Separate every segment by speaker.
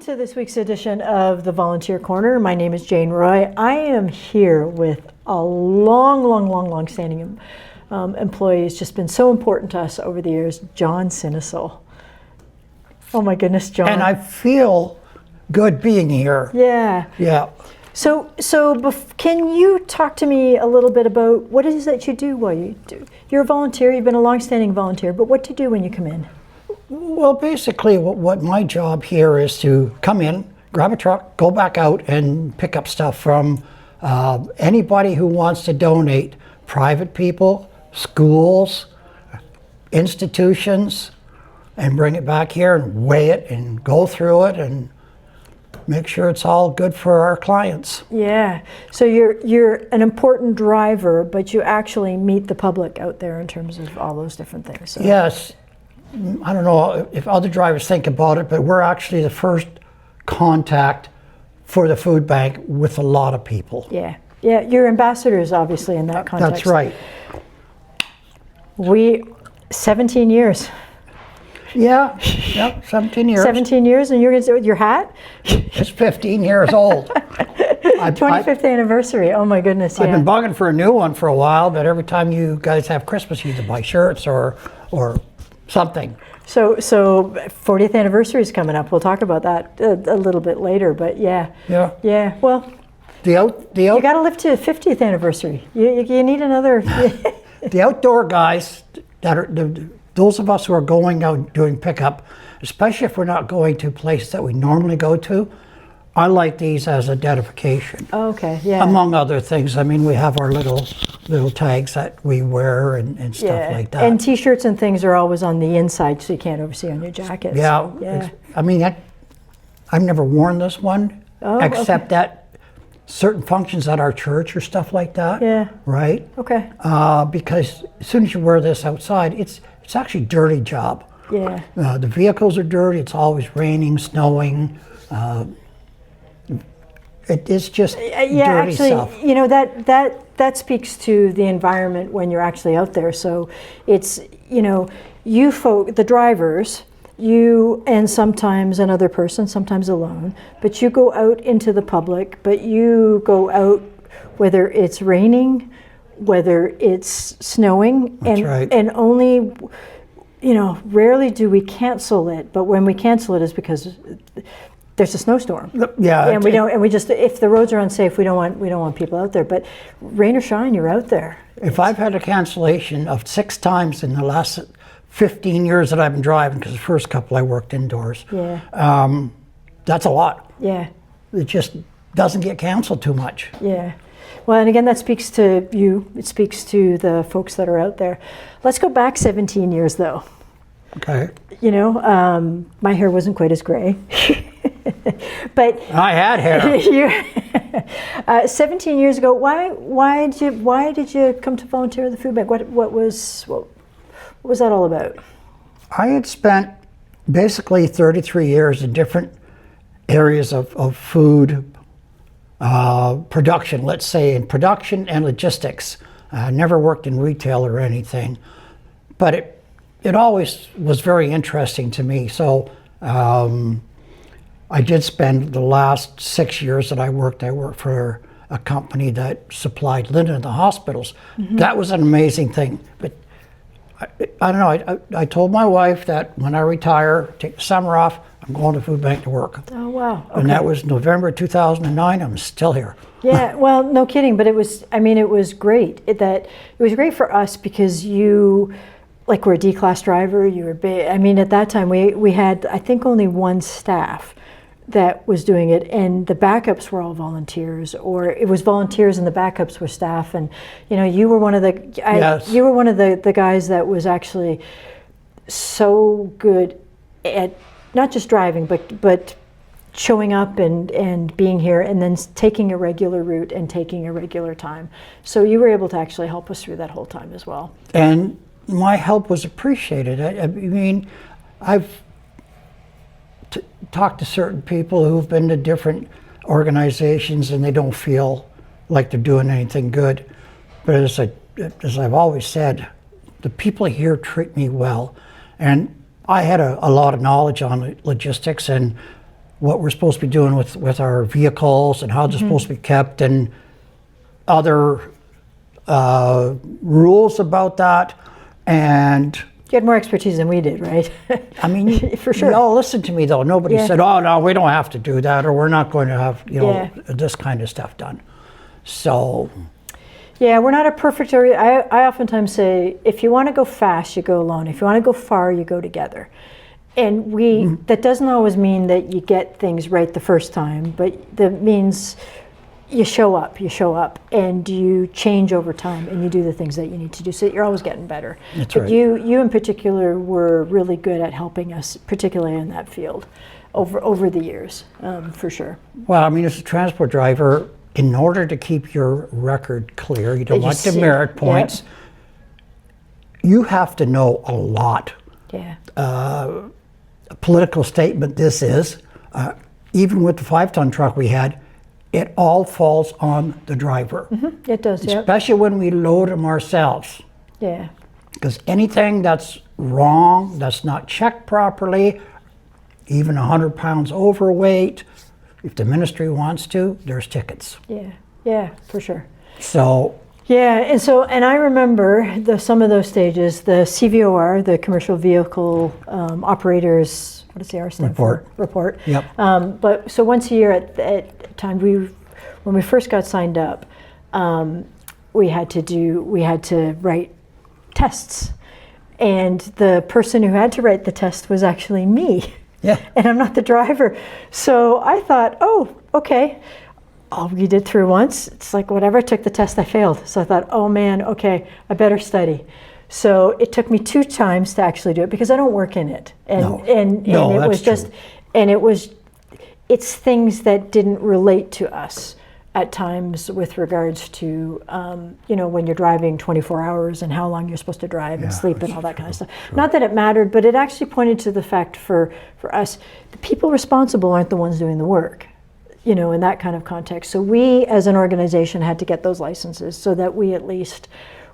Speaker 1: to this week's edition of the Volunteer Corner. My name is Jane Roy. I am here with a long-standing employee. It's just been so important to us over the years, John Synesael. Oh my goodness, John.
Speaker 2: And I feel good being here.
Speaker 1: Yeah.
Speaker 2: Yeah.
Speaker 1: So can you talk to me a little bit about what it is that you do while you do? You're a volunteer, you've been a long-standing volunteer, but what do you do when you come in?
Speaker 2: Well, basically what my job here is to come in, grab a truck, go back out and pick up stuff from anybody who wants to donate. Private people, schools, institutions, and bring it back here and weigh it and go through it and make sure it's all good for our clients.
Speaker 1: Yeah, so you're an important driver, but you actually meet the public out there in terms of all those different things. So.
Speaker 2: Yes. I don't know if other drivers think about it, but we're actually the first contact for the food bank with a lot of people.
Speaker 1: Yeah, you're ambassadors, obviously, in that context.
Speaker 2: That's right.
Speaker 1: 17 years.
Speaker 2: Yeah, 17 years.
Speaker 1: 17 years, and you're going to do it with your hat?
Speaker 2: It's 15 years old.
Speaker 1: 25th anniversary, oh my goodness, yeah.
Speaker 2: I've been bugging for a new one for a while, but every time you guys have Christmas, you either buy shirts or something.
Speaker 1: So 40th anniversary is coming up. We'll talk about that a little bit later, but yeah. Well, you got to live to 50th anniversary. You need another.
Speaker 2: The outdoor guys that are those of us who are going out doing pickup, especially if we're not going to places that we normally go to, I like these as identification.
Speaker 1: Oh, okay, yeah.
Speaker 2: Among other things. I mean, we have our little tags that we wear and stuff like that.
Speaker 1: And T-shirts and things are always on the inside, so you can't oversee on your jackets.
Speaker 2: Yeah.
Speaker 1: Yeah.
Speaker 2: I mean, I've never worn this one, except at certain functions at our church or stuff like that.
Speaker 1: Yeah.
Speaker 2: Right?
Speaker 1: Okay.
Speaker 2: Because as soon as you wear this outside, it's actually a dirty job.
Speaker 1: Yeah.
Speaker 2: The vehicles are dirty. It's always raining, snowing. It's just dirty
Speaker 1: actually,
Speaker 2: stuff.
Speaker 1: You know, that speaks to the environment when you're actually out there. So it's, you folk, the drivers, you and sometimes another person, sometimes alone, but you go out into the public, but you go out whether it's raining, whether it's snowing, and only, rarely do we cancel it, but when we cancel it is because there's a snowstorm.
Speaker 2: Yeah,
Speaker 1: and if the roads are unsafe, we don't want people out there. But rain or shine, you're out there.
Speaker 2: If I've had a cancellation of 6 times in the last 15 years that I've been driving, because the first couple I worked indoors, that's a lot.
Speaker 1: Yeah.
Speaker 2: It just doesn't get canceled too much.
Speaker 1: Yeah. Well, and again, that speaks to you. It speaks to the folks that are out there. Let's go back 17 years, though.
Speaker 2: Okay.
Speaker 1: My hair wasn't quite as gray. But
Speaker 2: I had hair.
Speaker 1: 17 years ago, why did you come to volunteer at the food bank? What was that all about?
Speaker 2: I had spent basically 33 years in different areas of food production, let's say in production and logistics. I never worked in retail or anything, but it always was very interesting to me. So I did spend the last 6 years that I worked for a company that supplied linen to the hospitals. Mm-hmm. That was an amazing thing. But I don't know, I told my wife that when I retire, take the summer off, I'm going to food bank to work.
Speaker 1: Oh, wow. Okay.
Speaker 2: And that was November 2009. I'm still here.
Speaker 1: Yeah, well, no kidding, but it was great. It was great for us because you, we're a D-class driver, you were big. I mean, at that time, we had, I think, only one staff that was doing it, and the backups were all volunteers, or it was volunteers and the backups were staff. And you were one of the you were one of the guys that was actually so good at not just driving, but showing up and being here, and then taking a regular route and taking a regular time. So you were able to actually help us through that whole time as well.
Speaker 2: And my help was appreciated. I mean, I've talked to certain people who've been to different organizations and they don't feel like they're doing anything good. But as I've always said, the people here treat me well. And I had a lot of knowledge on logistics, and what we're supposed to be doing with our vehicles and how they're supposed to be kept, and other rules about that. And
Speaker 1: You had more expertise than we did, right?
Speaker 2: I mean,
Speaker 1: For sure.
Speaker 2: y'all listened to me though. Nobody
Speaker 1: Yeah.
Speaker 2: said, "Oh no, we don't have to do that," or "We're not going to have
Speaker 1: Yeah.
Speaker 2: this kind of stuff done." So
Speaker 1: Yeah, we're not a perfect area. I oftentimes say, if you want to go fast, you go alone. If you want to go far, you go together. And that doesn't always mean that you get things right the first time, but that means you show up, and you change over time, and you do the things that you need to do, so that you're always getting better.
Speaker 2: That's
Speaker 1: but
Speaker 2: right.
Speaker 1: You in particular were really good at helping us, particularly in that field, over the years, for sure.
Speaker 2: well, I mean, as a transport driver, in order to keep your record clear, you don't
Speaker 1: You
Speaker 2: want
Speaker 1: see-
Speaker 2: demerit points. You have to know a lot.
Speaker 1: Yeah.
Speaker 2: A political statement this is, even with the 5-ton truck we had, it all falls on the driver,
Speaker 1: It does. Yeah.
Speaker 2: especially when we load them ourselves.
Speaker 1: Yeah.
Speaker 2: Because anything that's wrong, that's not checked properly, even 100 pounds overweight, if the ministry wants to, there's tickets.
Speaker 1: Yeah. Yeah. For sure.
Speaker 2: So,
Speaker 1: Yeah, and I remember some of those stages, the CVOR, the Commercial Vehicle Operators, what does the R stand for? Report.
Speaker 2: Yep.
Speaker 1: But so once a year at time when we first got signed up, we had to write tests, and the person who had to write the test was actually me.
Speaker 2: yeah.
Speaker 1: And I'm not the driver, so I thought, oh, okay. Oh, we did through once. It's like whatever. I took the test, I failed. So I thought, oh man, okay, I better study. So it took me 2 times to actually do it because I don't work in it. And
Speaker 2: No.
Speaker 1: and
Speaker 2: No,
Speaker 1: it
Speaker 2: that's
Speaker 1: was just
Speaker 2: true.
Speaker 1: and it's things that didn't relate to us at times with regards to when you're driving 24 hours and how long you're supposed to drive and sleep and all that kind of stuff. Not that it mattered, but it actually pointed to the fact for us, the people responsible aren't the ones doing the work. In that kind of context. So we as an organization had to get those licenses so that we at least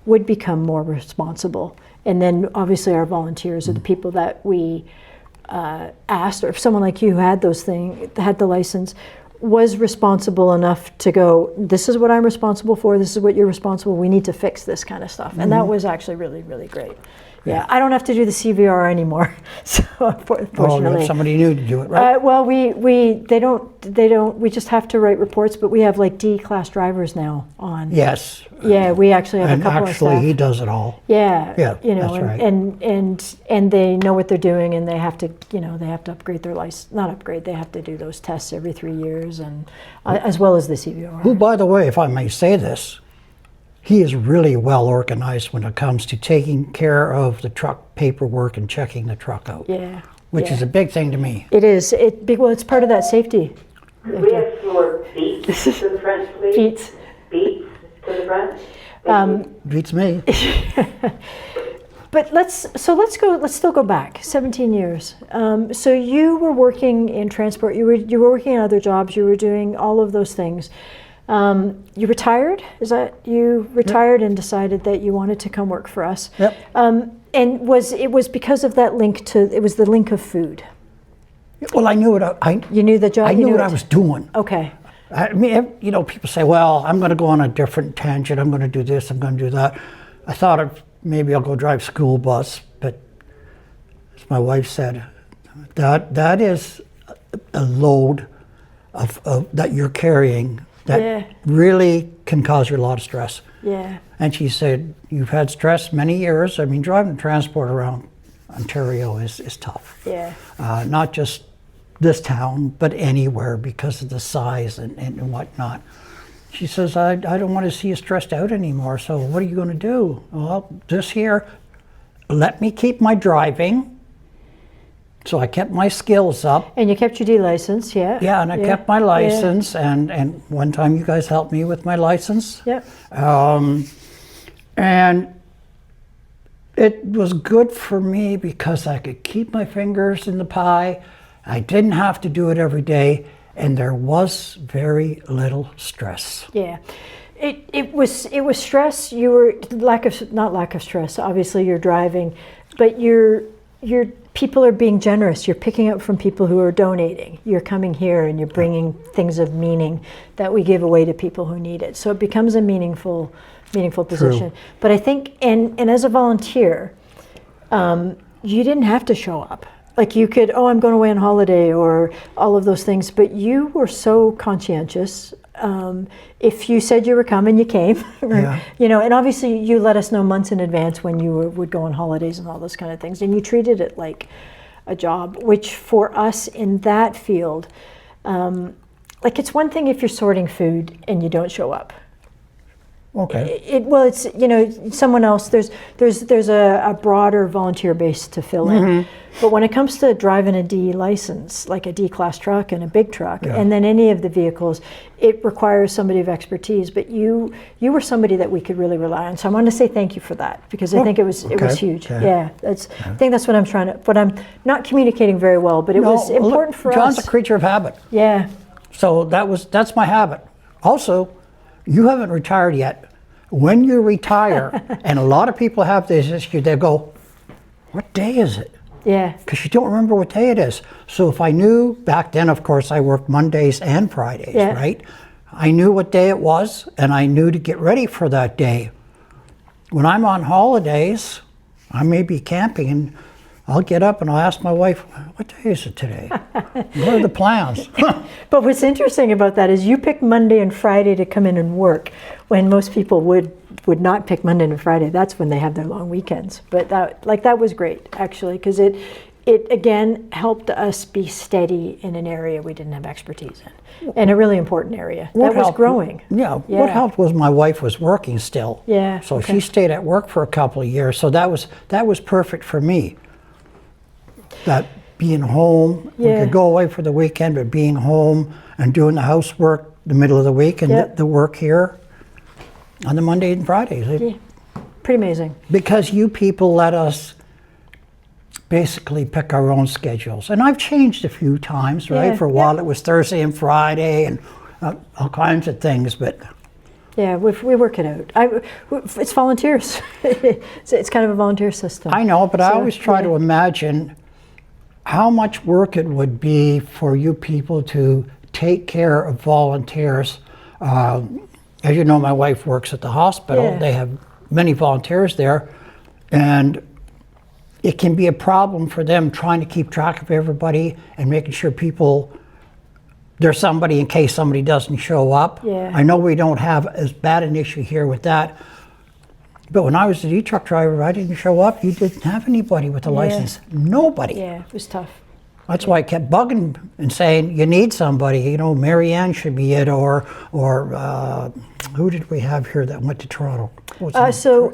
Speaker 1: would become more responsible. And then obviously our volunteers are the people that we asked, or if someone like you who had had the license, was responsible enough to go, this is what I'm responsible for, this is what you're responsible, we need to fix this kind of stuff. And that was actually really, really great. Yeah, I don't have to do the CVR anymore, so fortunately.
Speaker 2: you have somebody new to do it, right?
Speaker 1: Well, we just have to write reports, but we have like D-class drivers now on.
Speaker 2: Yes.
Speaker 1: Yeah, we actually have
Speaker 2: And
Speaker 1: a couple
Speaker 2: actually,
Speaker 1: of
Speaker 2: he
Speaker 1: staff.
Speaker 2: does it all.
Speaker 1: Yeah,
Speaker 2: Yeah,
Speaker 1: and,
Speaker 2: that's right.
Speaker 1: and they know what they're doing, and they have to upgrade their license. Not upgrade, they have to do those tests every 3 years, and as well as the CVR.
Speaker 2: Who, by the way, if I may say this, he is really well organized when it comes to taking care of the truck paperwork and checking the truck out.
Speaker 1: Yeah,
Speaker 2: Which is a big thing to me.
Speaker 1: It is. Well, it's part of that safety.
Speaker 3: We have your feet to the front, please.
Speaker 1: Feet.
Speaker 3: Feet to the front.
Speaker 2: Beats me.
Speaker 1: But let's still go back 17 years. So you were working in transport. You were working in other jobs. You were doing all of those things. You retired. Is that you retired and decided that you wanted to come work for us?
Speaker 2: Yep.
Speaker 1: And it was because of that it was the link of food.
Speaker 2: Well, I knew it.
Speaker 1: You knew the job.
Speaker 2: I
Speaker 1: you
Speaker 2: knew what
Speaker 1: it.
Speaker 2: I was doing.
Speaker 1: Okay.
Speaker 2: I mean, people say, well, I'm going to go on a different tangent. I'm going to do this. I'm going to do that. I thought maybe I'll go drive school bus, but as my wife said, that is a load that you're carrying that really can cause you a lot of stress.
Speaker 1: Yeah.
Speaker 2: And she said, you've had stress many years. I mean, driving transport around Ontario is tough.
Speaker 1: Yeah.
Speaker 2: Not just this town, but anywhere because of the size and whatnot. She says, I don't want to see you stressed out anymore, so what are you going to do? Well, this here, let me keep my driving. So I kept my skills up.
Speaker 1: And you kept your D license, yeah?
Speaker 2: Yeah, and I kept my license, and one time you guys helped me with my license.
Speaker 1: Yep.
Speaker 2: And it was good for me because I could keep my fingers in the pie. I didn't have to do it every day, and there was very little stress.
Speaker 1: Yeah. It was stress. You were not lack of stress. Obviously, you're driving, but you're people are being generous. You're picking up from people who are donating. You're coming here and you're bringing things of meaning that we give away to people who need it. So it becomes a meaningful position. But I think, and as a volunteer, you didn't have to show up. Like you could, oh, I'm going away on holiday or all of those things, but you were so conscientious. If you said you were coming, you came, or, you know, and obviously you let us know months in advance when you would go on holidays and all those kind of things, and you treated it like a job, which for us in that field, like it's one thing if you're sorting food and you don't show up.
Speaker 2: Okay.
Speaker 1: Well, it's, you know, someone else, there's a broader volunteer base to fill in. But when it comes to driving a D license, like a D-class truck and a big truck, and then any of the vehicles, it requires somebody of expertise. But you were somebody that we could really rely on. So I want to say thank you for that, because I think it was huge.
Speaker 2: Okay.
Speaker 1: Yeah, I think that's what I'm trying to, but I'm not communicating very well, but it was important for
Speaker 2: John's
Speaker 1: us.
Speaker 2: a creature of habit.
Speaker 1: Yeah.
Speaker 2: So that's my habit. Also, you haven't retired yet. When you retire, and a lot of people have this issue, they go, what day is it?
Speaker 1: Yeah.
Speaker 2: Because you don't remember what day it is. So if I knew, back then, of course, I worked Mondays and Fridays, right? I knew what day it was, and I knew to get ready for that day. When I'm on holidays, I may be camping, and I'll get up and I'll ask my wife, what day is it today? What are the plans?
Speaker 1: But what's interesting about that is you pick Monday and Friday to come in and work, when most people would not pick Monday and Friday. That's when they have their long weekends. But that was great, actually, because it again helped us be steady in an area we didn't have expertise in, and a really important area that was growing.
Speaker 2: Yeah. What helped was my wife was working still.
Speaker 1: Yeah.
Speaker 2: So she stayed at work for a couple of years. So that was perfect for me. That being home, we could go away for the weekend, but being home and doing the housework the middle of the week and the work here on the Monday and Fridays.
Speaker 1: Pretty amazing.
Speaker 2: Because you people let us basically pick our own schedules. And I've changed a few times, right? For a while it was Thursday and Friday and all kinds of things, but...
Speaker 1: Yeah, we work it out. It's volunteers. It's kind of a volunteer system.
Speaker 2: I know, but I always try to imagine how much work it would be for you people to take care of volunteers. As you know, my wife works at the hospital. They have many volunteers there, and it can be a problem for them trying to keep track of everybody and making sure there's somebody in case somebody doesn't show up. I know we don't have as bad an issue here with that, but when I was the D-truck driver, I didn't show up. You didn't have anybody with a license. Nobody.
Speaker 1: Yeah, it was tough.
Speaker 2: That's why I kept bugging and saying, you need somebody. You know, Mary Ann should be it, or who did we have here that went to Toronto?
Speaker 1: Elliot. So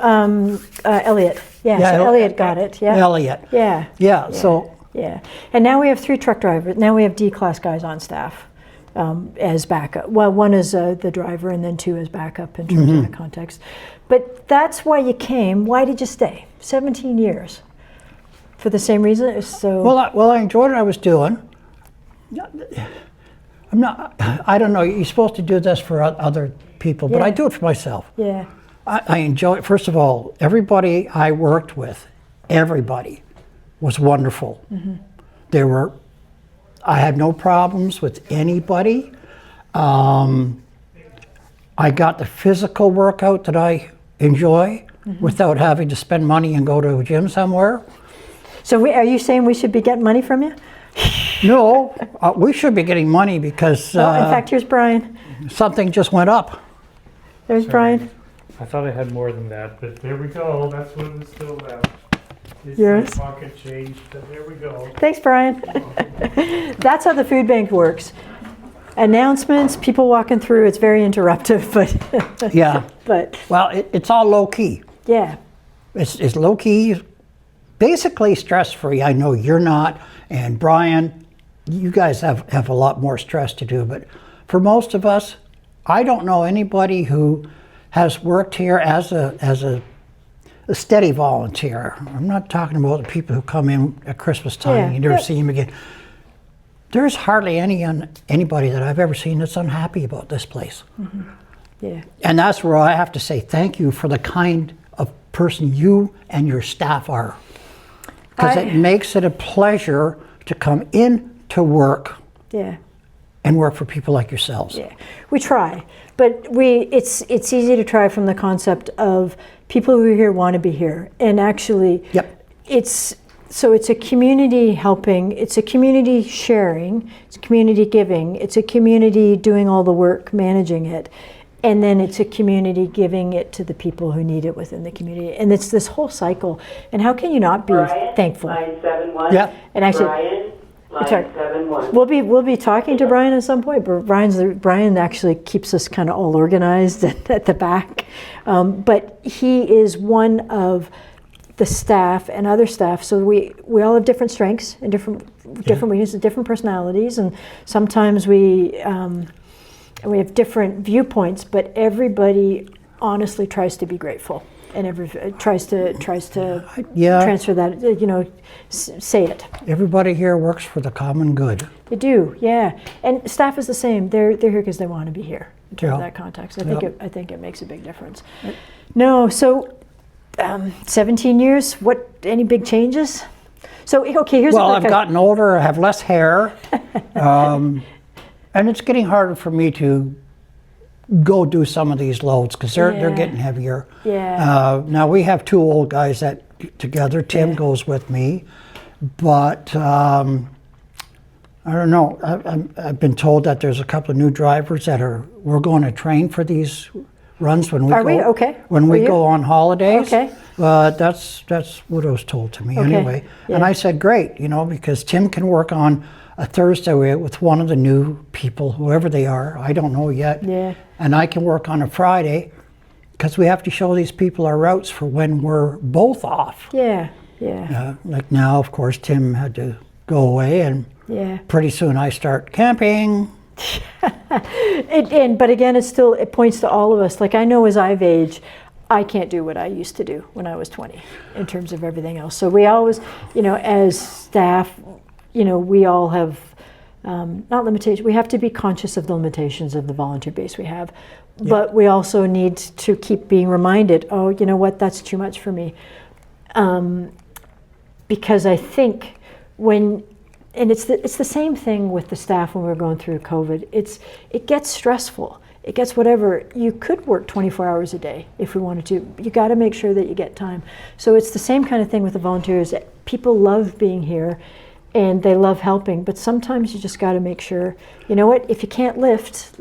Speaker 1: Elliot got it. Yeah.
Speaker 2: Elliot.
Speaker 1: Yeah.
Speaker 2: So.
Speaker 1: Yeah. And now we have 3 truck drivers. Now we have D-class guys on staff as backup. Well, one is the driver, and then 2 as backup in terms of the context. But that's why you came. Why did you stay? 17 years. For the same reason? So.
Speaker 2: Well, I enjoyed what I was doing. I don't know, you're supposed to do this for other people, but I do it for myself.
Speaker 1: Yeah.
Speaker 2: I enjoy it. First of all, everybody I worked with, everybody was wonderful. I had no problems with anybody. I got the physical workout that I enjoy without having to spend money and go to a gym somewhere.
Speaker 1: So are you saying we should be getting money from you?
Speaker 2: No, we should be getting money because...
Speaker 1: in fact, here's Brian.
Speaker 2: Something just went up.
Speaker 1: There's Brian.
Speaker 4: I thought I had more than that, but there we go. That's what it's still left. It's
Speaker 1: Yours?
Speaker 4: Pocket change, but there we go.
Speaker 1: Thanks, Brian. That's how the food bank works. Announcements, people walking through, it's very interruptive, but... But...
Speaker 2: Well, it's all low-key.
Speaker 1: Yeah.
Speaker 2: It's low-key, basically stress-free. I know you're not, and Brian, you guys have a lot more stress to do, but for most of us, I don't know anybody who has worked here as a steady volunteer. I'm not talking about the people who come in at Christmas time and you never see them again. There's hardly anybody that I've ever seen that's unhappy about this place.
Speaker 1: Yeah.
Speaker 2: And that's where I have to say thank you for the kind of person you and your staff are. because it makes it a pleasure to come in to work
Speaker 1: Yeah.
Speaker 2: and work for people like yourselves.
Speaker 1: Yeah, we try, but it's easy to try from the concept of people who are here want to be here, and actually,
Speaker 2: Yep.
Speaker 1: it's a community helping, it's a community sharing, it's community giving, it's a community doing all the work managing it, and then it's a community giving it to the people who need it within the community, and it's this whole cycle. And how can you not be
Speaker 3: Brian,
Speaker 1: thankful?
Speaker 3: line 7-1.
Speaker 2: Yeah.
Speaker 1: And actually,
Speaker 3: Brian, line
Speaker 1: sorry.
Speaker 3: 7-1.
Speaker 1: We'll be talking to Brian at some point, but Brian actually keeps us kind of all organized at the back. But he is one of the staff and other staff. So we all have different strengths and different weaknesses, different personalities, and sometimes we have different viewpoints. But everybody honestly tries to be grateful, and tries to
Speaker 2: Yeah.
Speaker 1: transfer that. Say it.
Speaker 2: Everybody here works for the common good.
Speaker 1: They do, yeah. And staff is the same. They're here because they want to be here in terms of
Speaker 2: Yeah.
Speaker 1: that context.
Speaker 2: Yeah.
Speaker 1: I think it makes a big difference. No, so 17 years. Any big changes? So okay, here's
Speaker 2: Well,
Speaker 1: a
Speaker 2: I've gotten older, I have less hair, and it's getting harder for me to go do some of these loads because they're
Speaker 1: Yeah.
Speaker 2: getting heavier.
Speaker 1: Yeah.
Speaker 2: Now we have two old guys that together. Tim goes with me, but I don't know. I've been told that there's a couple of new drivers we're going to train for these runs when we
Speaker 1: Are
Speaker 2: go.
Speaker 1: we? Okay.
Speaker 2: When we
Speaker 1: Are you?
Speaker 2: go on holidays.
Speaker 1: Okay.
Speaker 2: That's what was told to me
Speaker 1: Okay.
Speaker 2: anyway. And
Speaker 1: Yeah.
Speaker 2: I said, great, because Tim can work on a Thursday with one of the new people, whoever they are. I don't know yet.
Speaker 1: Yeah.
Speaker 2: And I can work on a Friday because we have to show these people our routes for when we're both off.
Speaker 1: Yeah. Yeah.
Speaker 2: Like now, of course, Tim had to go away, and
Speaker 1: Yeah.
Speaker 2: pretty soon I start camping.
Speaker 1: But again, it points to all of us. Like, I know as I've aged, I can't do what I used to do when I was 20 in terms of everything else. So we always, as staff, we all have not limitations. We have to be conscious of the limitations of the volunteer base we have, but we also need to keep being reminded. Oh, you know what? That's too much for me, because I think and it's the same thing with the staff when we were going through COVID. It gets stressful. It gets whatever. You could work 24 hours a day if we wanted to. You got to make sure that you get time. So it's the same kind of thing with the volunteers. People love being here, and they love helping. But sometimes you just got to make sure. You know what? If you can't lift,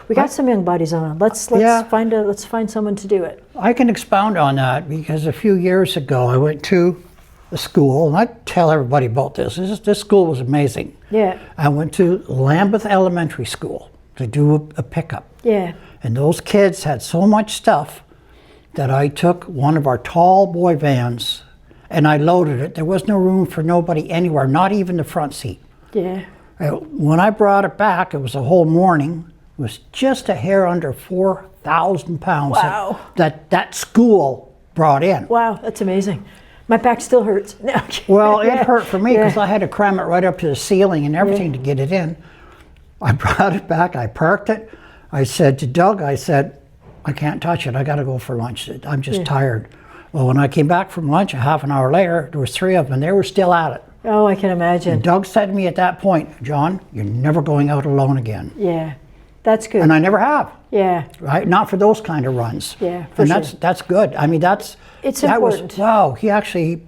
Speaker 1: we got some young bodies on. Let's find someone to do it.
Speaker 2: I can expound on that because a few years ago I went to a school, and I tell everybody about this. This school was amazing.
Speaker 1: Yeah.
Speaker 2: I went to Lambeth Elementary School to do a pickup.
Speaker 1: Yeah.
Speaker 2: And those kids had so much stuff that I took one of our tall boy vans and I loaded it. There was no room for nobody anywhere, not even the front seat.
Speaker 1: Yeah.
Speaker 2: When I brought it back, it was a whole morning. It was just a hair under 4,000 pounds
Speaker 1: Wow.
Speaker 2: that school brought in.
Speaker 1: Wow, that's amazing. My back still hurts. No.
Speaker 2: Well, it hurt for me because
Speaker 1: Yeah.
Speaker 2: I had to cram it right up to the ceiling and everything to get it in. I brought it back, I parked it. I said to Doug, I can't touch it. I got to go for lunch. I'm just tired. Well, when I came back from lunch a half an hour later, there was three of them, and they were still at it.
Speaker 1: Oh, I can imagine.
Speaker 2: And Doug said to me at that point, John, you're never going out alone again.
Speaker 1: Yeah, that's good.
Speaker 2: And I never have.
Speaker 1: Yeah,
Speaker 2: Right? Not for those kind of runs.
Speaker 1: Yeah, for
Speaker 2: and
Speaker 1: sure.
Speaker 2: that's good. I mean,
Speaker 1: It's
Speaker 2: that
Speaker 1: important.
Speaker 2: was, wow, he actually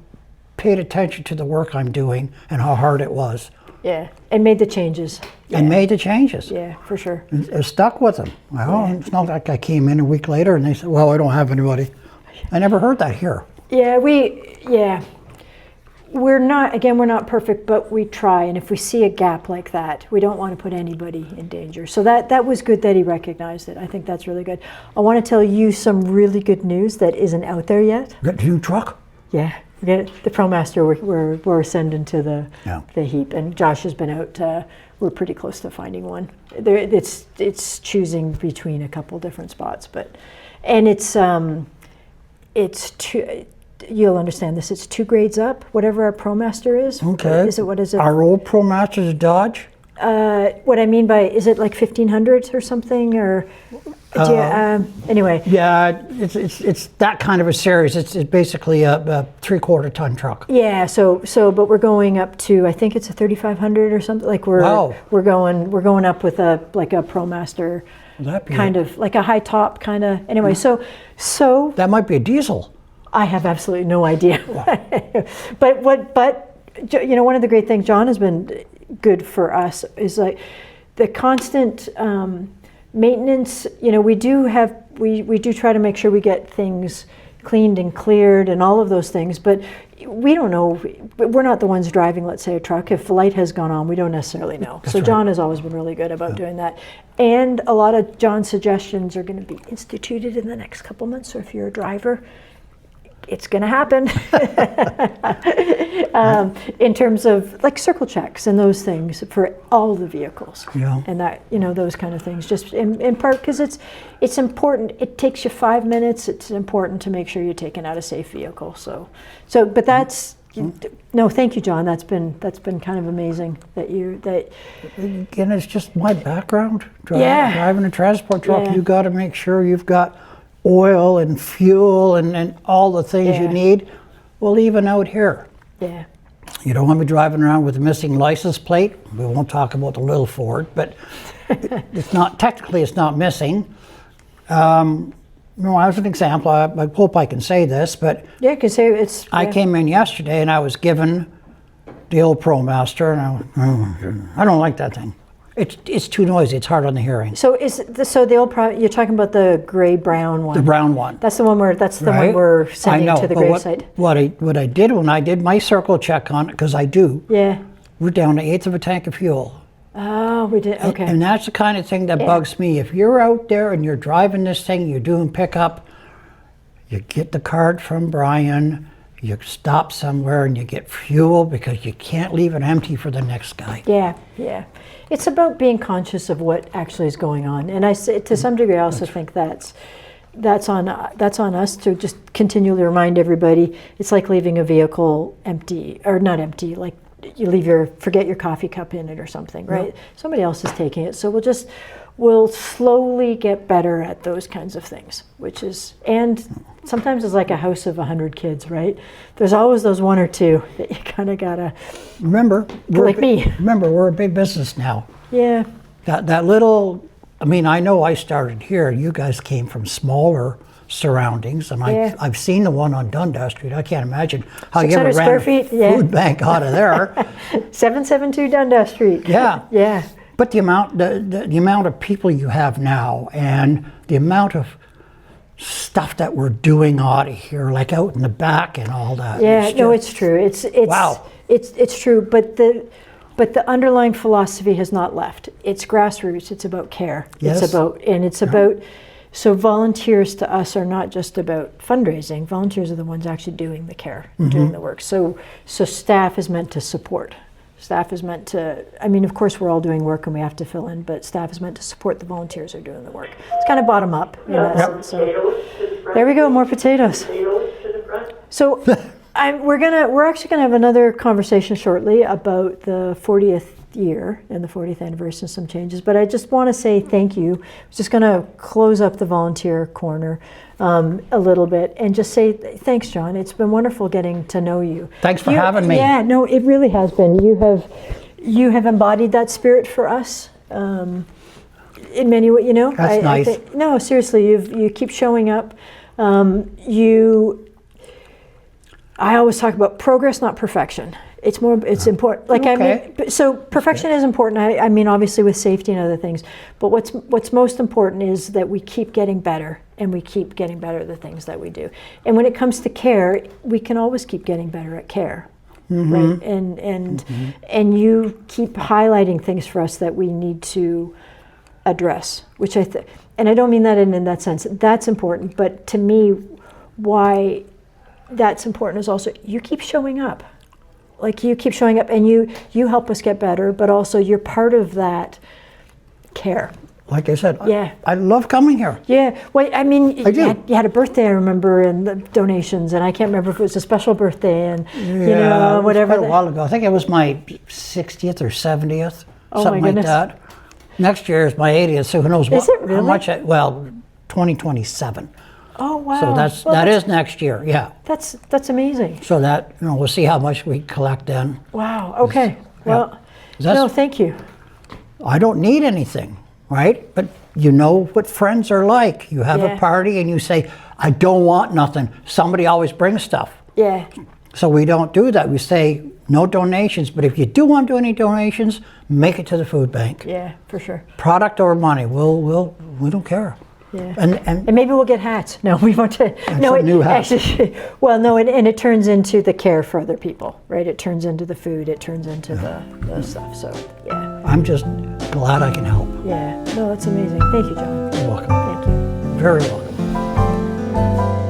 Speaker 2: paid attention to the work I'm doing and how hard it was.
Speaker 1: yeah, and made the changes.
Speaker 2: And made the changes.
Speaker 1: Yeah, for sure.
Speaker 2: And stuck with them. Well, it's not like I came in a week later and they said, well, I don't have anybody. I never heard that here.
Speaker 1: Yeah, we're not perfect, but we try. And if we see a gap like that, we don't want to put anybody in danger. So that was good that he recognized it. I think that's really good. I want to tell you some really good news that isn't out there yet.
Speaker 2: Got a new truck?
Speaker 1: Yeah, the ProMaster we're sending to the heap, and Josh has been out. We're pretty close to finding one. It's choosing between a couple different spots, and it's two. You'll understand this. It's 2 grades up, whatever our ProMaster is.
Speaker 2: Okay.
Speaker 1: What is it?
Speaker 2: Our old ProMaster's a Dodge?
Speaker 1: What I mean by, is it like 1500 or something, or Anyway,
Speaker 2: Yeah, it's that kind of a series. It's basically a 3/4 ton truck.
Speaker 1: yeah. But we're going up to, I think it's a 3,500 or something. Like
Speaker 2: Wow.
Speaker 1: we're going up with a ProMaster
Speaker 2: That'd be
Speaker 1: kind of like a high top kind of. Anyway, so
Speaker 2: That might be a diesel.
Speaker 1: I have absolutely no idea. but one of the great things John has been good for us is like the constant maintenance. We do try to make sure we get things cleaned and cleared and all of those things, but we don't know. We're not the ones driving, let's say, a truck. If the light has gone on, we don't necessarily know.
Speaker 2: That's
Speaker 1: so
Speaker 2: right.
Speaker 1: John has always been really good about doing that. And a lot of John's suggestions are going to be instituted in the next couple months. So if you're a driver, it's going to happen. In terms of like circle checks and those things for all the vehicles.
Speaker 2: Yeah.
Speaker 1: And that, those kind of things, just in part because it's important. It takes you 5 minutes. It's important to make sure you're taking out a safe vehicle. But that's, no, thank you, John. That's been kind of amazing that.
Speaker 2: Again, it's just my background.
Speaker 1: Yeah.
Speaker 2: Driving a transport truck,
Speaker 1: Yeah.
Speaker 2: you got to make sure you've got oil and fuel and all the things you
Speaker 1: Yeah.
Speaker 2: need. Well, even out here,
Speaker 1: Yeah.
Speaker 2: you don't want to be driving around with a missing license plate. We won't talk about the little Ford, but it's not missing. As an example, I hope I can say this, but
Speaker 1: Yeah, because it's.
Speaker 2: I
Speaker 1: yeah.
Speaker 2: came in yesterday and I was given the old ProMaster, and I don't like that thing. It's too noisy. It's hard on the hearing.
Speaker 1: So the old you're talking about the gray brown one.
Speaker 2: The brown one.
Speaker 1: That's the one
Speaker 2: Right?
Speaker 1: we're sending
Speaker 2: I know,
Speaker 1: to the
Speaker 2: but
Speaker 1: gravesite.
Speaker 2: What I did when I did my circle check on it, because I do,
Speaker 1: Yeah.
Speaker 2: we're down to 1/8 of a tank of fuel.
Speaker 1: Oh, we did. Okay.
Speaker 2: And that's the kind of thing that bugs me. If you're out there and you're driving this thing, you're doing pickup, you get the card from Brian, you stop somewhere and you get fuel because you can't leave it empty for the next guy.
Speaker 1: Yeah, yeah. It's about being conscious of what actually is going on, and I say to some degree, I also think that's on us to just continually remind everybody. It's like leaving a vehicle empty or not empty, like you forget your coffee cup in it or something, right?
Speaker 2: Yeah.
Speaker 1: Somebody else is taking it, so we'll slowly get better at those kinds of things, and sometimes it's like a house of 100 kids, right? There's always those one or two that you kind of gotta.
Speaker 2: Remember,
Speaker 1: me.
Speaker 2: Remember, we're a big business now.
Speaker 1: Yeah.
Speaker 2: That little, I know I started here. You guys came from smaller surroundings, and
Speaker 1: Yeah.
Speaker 2: I've seen the one on Dundas Street. I can't imagine how you
Speaker 1: 600
Speaker 2: ever ran
Speaker 1: square
Speaker 2: a
Speaker 1: feet, yeah.
Speaker 2: food bank out of there.
Speaker 1: 772 Dundas Street.
Speaker 2: Yeah.
Speaker 1: Yeah.
Speaker 2: But the amount of people you have now, and the amount of stuff that we're doing out of here, like out in the back and all that.
Speaker 1: Yeah,
Speaker 2: just-
Speaker 1: it's true. It's
Speaker 2: Wow.
Speaker 1: It's true, but the underlying philosophy has not left. It's grassroots. It's about care.
Speaker 2: Yes.
Speaker 1: It's about. So volunteers to us are not just about fundraising. Volunteers are the ones actually doing the care, doing the work. So staff is meant to support. Staff is meant to, of course we're all doing work and we have to fill in, but staff is meant to support the volunteers who are doing the work. It's kind of bottom up in that sense. So
Speaker 3: Potatoes to the front.
Speaker 1: there we go, more potatoes.
Speaker 3: Potatoes to the front.
Speaker 1: So we're actually gonna have another conversation shortly about the 40th year and the 40th anniversary and some changes, but I just want to say thank you. I'm just gonna close up the volunteer corner a little bit and just say thanks, John. It's been wonderful getting to know you.
Speaker 2: Thanks for having me.
Speaker 1: Yeah, no, it really has been. You have embodied that spirit for us in many ways.
Speaker 2: That's nice.
Speaker 1: No, seriously, you keep showing up. I always talk about progress, not perfection. It's important.
Speaker 2: Okay.
Speaker 1: So perfection is important. Obviously with safety and other things. But what's most important is that we keep getting better, and we keep getting better at the things that we do. And when it comes to care, we can always keep getting better at care, right? And you keep highlighting things for us that we need to address, which and I don't mean that in that sense. That's important, but to me, why that's important is also you keep showing up. Like you keep showing up and you help us get better, but also you're part of that care.
Speaker 2: Like I said,
Speaker 1: Yeah.
Speaker 2: I love coming here.
Speaker 1: Yeah, well,
Speaker 2: I do.
Speaker 1: You had a birthday, I remember, and the donations, and I can't remember if it was a special birthday, and
Speaker 2: Yeah, it was
Speaker 1: whatever.
Speaker 2: quite a while ago. I think it was my 60th or 70th,
Speaker 1: Oh,
Speaker 2: something
Speaker 1: my
Speaker 2: like
Speaker 1: goodness.
Speaker 2: that. Next year is my 80th, so who knows
Speaker 1: Is it really?
Speaker 2: how much? Well, 2027.
Speaker 1: Oh, wow.
Speaker 2: So
Speaker 1: Well,
Speaker 2: that is next year. Yeah.
Speaker 1: That's amazing.
Speaker 2: So that we'll see how much we collect then.
Speaker 1: Wow, okay. Well,
Speaker 2: That's-
Speaker 1: no, thank you.
Speaker 2: I don't need anything, right? But you know what friends are like. You have
Speaker 1: Yeah.
Speaker 2: a party and you say, I don't want nothing. Somebody always brings stuff.
Speaker 1: Yeah,
Speaker 2: So we don't do that. We say no donations, but if you do want to do any donations, make it to the food bank.
Speaker 1: yeah, for sure.
Speaker 2: Product or money, we don't care.
Speaker 1: Yeah.
Speaker 2: And
Speaker 1: And maybe we'll get hats. No, we want to. No,
Speaker 2: some new hats.
Speaker 1: Actually, well, no, and it turns into the care for other people, right? It turns into the food. It turns into the stuff. So, yeah,
Speaker 2: I'm just glad I can help.
Speaker 1: yeah. No, that's amazing. Thank you, John.
Speaker 2: You're welcome.
Speaker 1: Thank you.
Speaker 2: Very welcome.